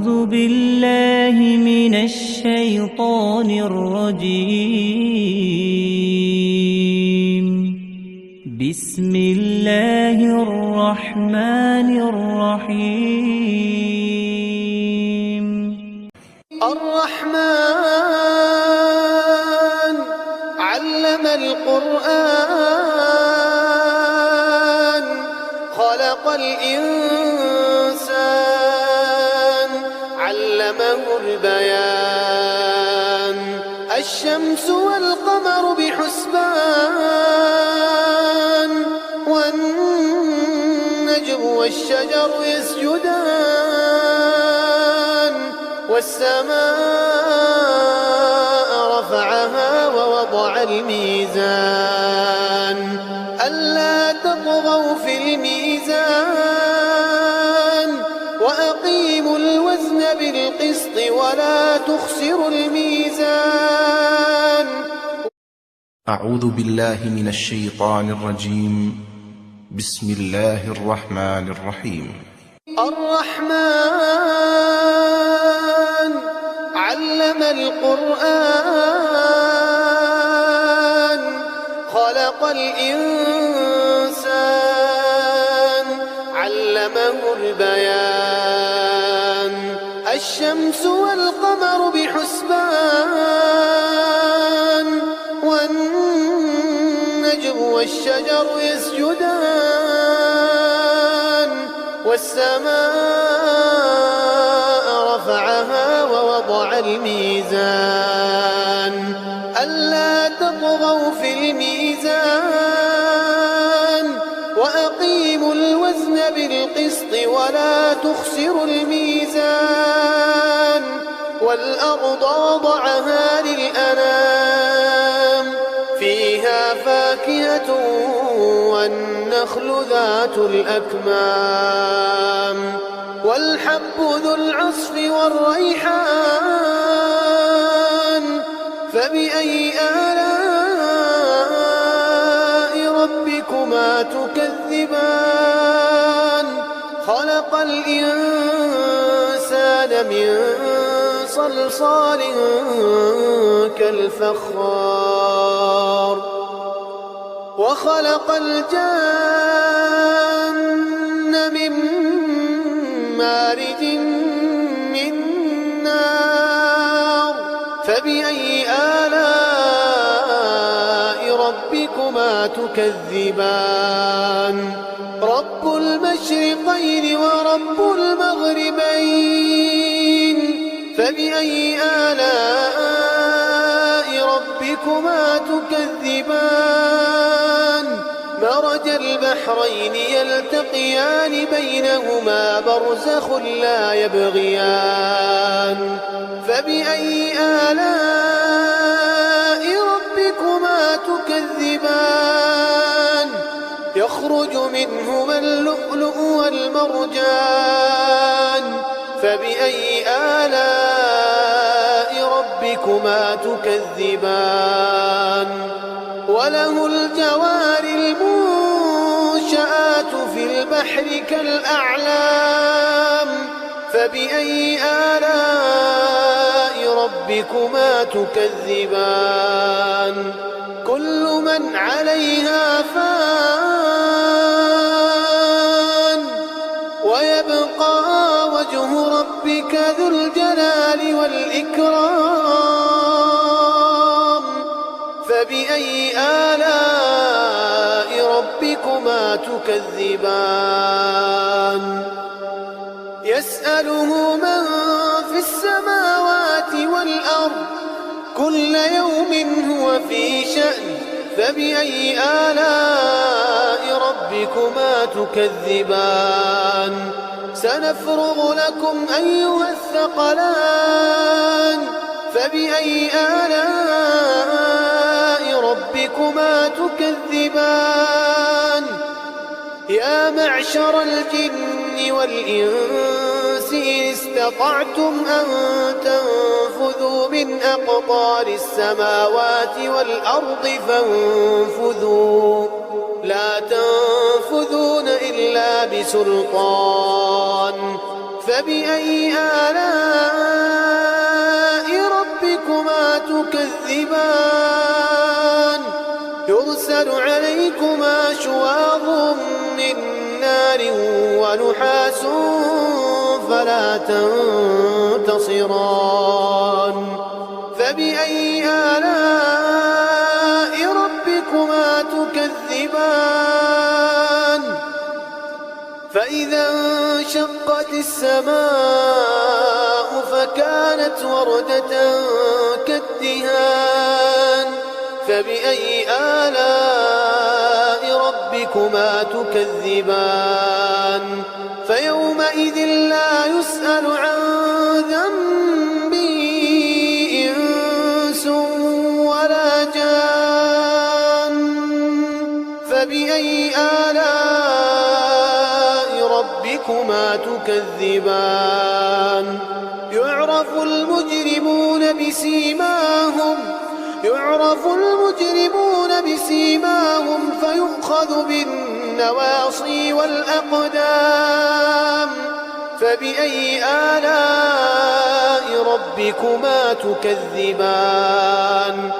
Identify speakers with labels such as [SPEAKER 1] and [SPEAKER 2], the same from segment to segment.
[SPEAKER 1] أعوذ بالله من الشيطان الرجيم. بسم الله الرحمن الرحيم.
[SPEAKER 2] الرحمن علم القرآن خلق الإنسان علمه البيان الشمس والقمر بحسبان والنجم والشجر يسجدان والسماء رفعها ووضع الميزان ألا تطغوا في الميزان وأقيموا الوزن بالقسط ولا تخسروا الميزان.
[SPEAKER 3] أعوذ بالله من الشيطان الرجيم. بسم الله الرحمن الرحيم.
[SPEAKER 2] الرحمن علم القرآن خلق الإنسان علمه البيان الشمس والقمر بحسبان والنجم والشجر يسجدان والسماء رفعها ووضع الميزان ألا تطغوا في الميزان وأقيموا الوزن بالقسط ولا تخسروا الميزان والأرض وضعها للأنام فيها فاكهة والنخل ذات الأكمام والحب ذو العصف والريحان فبأي آلاء ربكما تكذبان خلق الإنسان من صلصال كالفخار وخلق الجن من مارج من نار فبأي آلاء ربكما تكذبان رب المشرقين ورب المغربين فبأي آلاء ربكما تكذبان مرج البحرين يلتقيان بينهما برزخ لا يبغيان فبأي آلاء ربكما تكذبان يخرج منهما اللؤلؤ والمرجان فبأي آلاء ربكما تكذبان وله الجوار المنشآت في البحر كالأعلام فبأي آلاء ربكما تكذبان كل من عليها فان ويبقى وجه ربك ذو الجلال والإكرام فبأي آلاء ربكما تكذبان يسأله من في السماوات والأرض كل يوم هو في شأن فبأي آلاء ربكما تكذبان سنفرغ لكم أيها الثقلان فبأي آلاء ربكما تكذبان يا معشر الجن والإنس إن استطعتم أن تنفذوا من أقطار السماوات والأرض فانفذوا لا تنفذون إلا بسلطان فبأي آلاء تكذبان يرسل عليكما شواظ من نار ونحاس فلا تنتصران فبأي آلاء ربكما تكذبان فإذا انشقت السماء فكانت وردة كالدهان فبأي آلاء ربكما تكذبان فيومئذ لا يسأل عن ذنبه إنس ولا جان فبأي آلاء ربكما تكذبان يعرف المجرمون بسيماهم فيؤخذ بالنواصي والأقدام فبأي آلاء ربكما تكذبان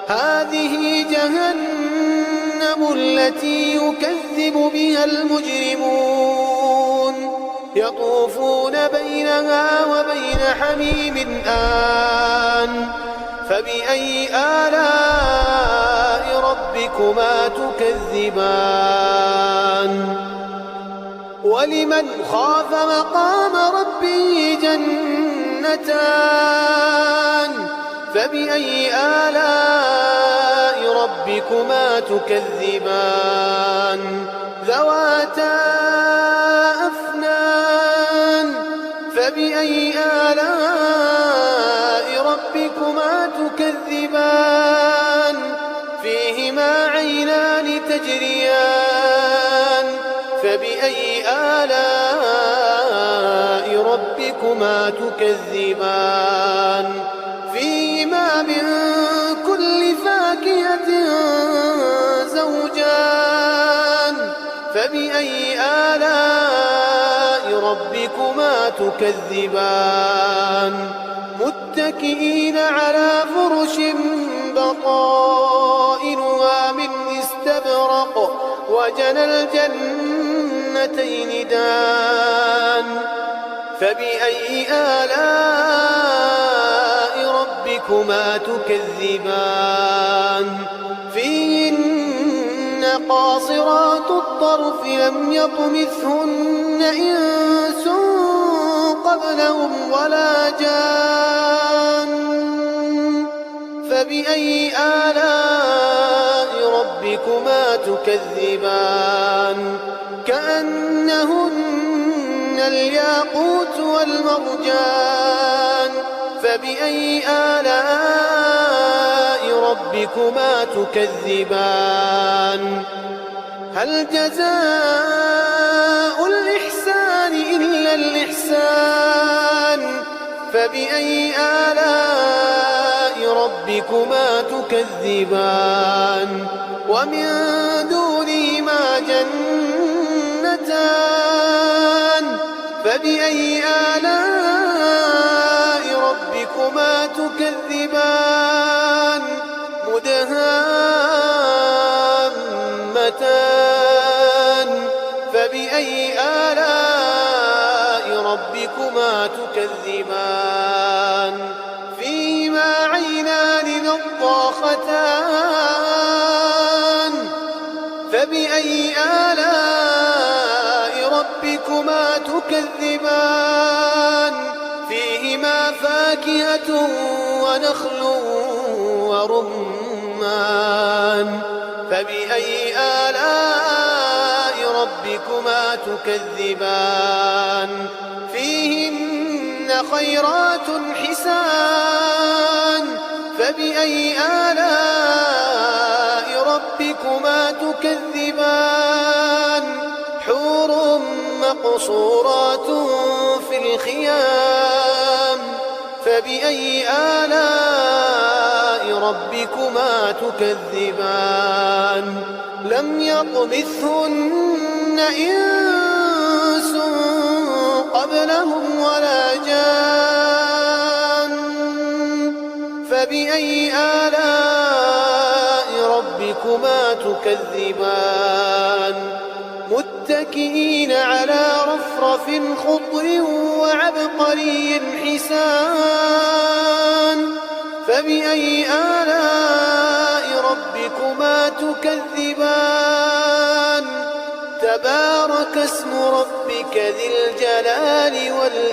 [SPEAKER 2] هذه جهنم التي يكذب بها المجرمون يطوفون بينها وبين حميم آن فبأي آلاء ربكما تكذبان ولمن خاف مقام ربه جنتان فبأي آلاء ربكما تكذبان ذواتا أفنان فبأي آلاء ربكما تكذبان فيهما عينان تجريان فبأي آلاء ربكما تكذبان فيهما من كل فاكهة زوجان فبأي آلاء ربكما تكذبان متكئين على فرش بطائنها من استبرق وجنى الجنتين دان فبأي آلاء ربكما تكذبان فيهن قاصرات الطرف لم يطمثهن إنس قبلهم ولا جان فبأي آلاء ربكما تكذبان كأنهن الياقوت والمرجان فبأي آلاء ربكما تكذبان هل جزاء الإحسان إلا الإحسان فبأي آلاء ربكما تكذبان ومن دونهما جنتان فبأي آلاء ربكما تكذبان مدهامتان فبأي آلاء ربكما تكذبان فيهما عينان نضاختان فبأي آلاء ربكما تكذبان فيهما فاكهة ونخل ورمان فبأي آلاء ربكما تكذبان فيهن خيرات حسان فبأي آلاء ربكما تكذبان حور مقصورات في الخيام فبأي آلاء ربكما تكذبان لم يطمثهن إنس قبلهم ولا جان فبأي ربكما تكذبان متكئين على رفرف خضر وعبقري حسان فبأي آلاء ربكما تكذبان تبارك اسم ربك ذي الجلال والإكرام